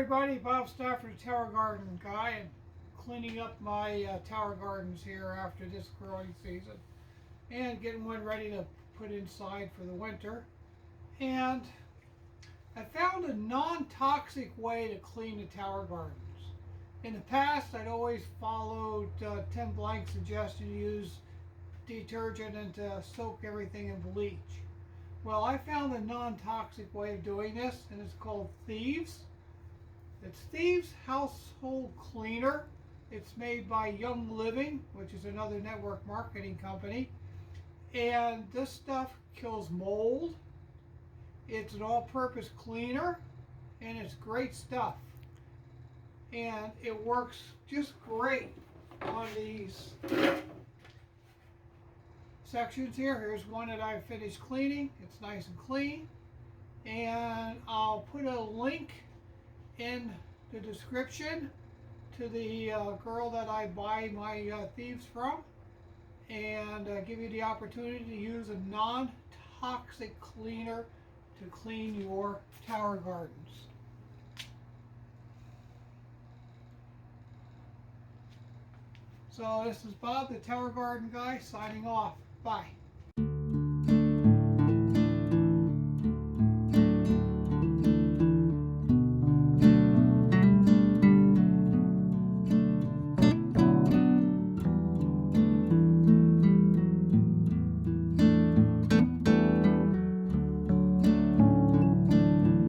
everybody, Bob Stafford, Tower Garden Guy, and cleaning up my tower gardens here after this growing season and getting one ready to put inside for the winter. And I found a non-toxic way to clean the tower gardens. In the past, I'd always followed Tim Blank's suggestion to use detergent and to soak everything in bleach. Well, I found a non-toxic way of doing this, and it's called Thieves. It's Thieves Household Cleaner. It's made by Young Living, which is another network marketing company. And this stuff kills mold. It's an all-purpose cleaner, and it's great stuff. And it works just great on these sections here. Here's one that I finished cleaning. It's nice and clean. And I'll put a link in the description to the girl that I buy my Thieves from, and give you the opportunity to use a non-toxic cleaner to clean your tower gardens. So this is Bob, the Tower Garden Guy, signing off. Bye.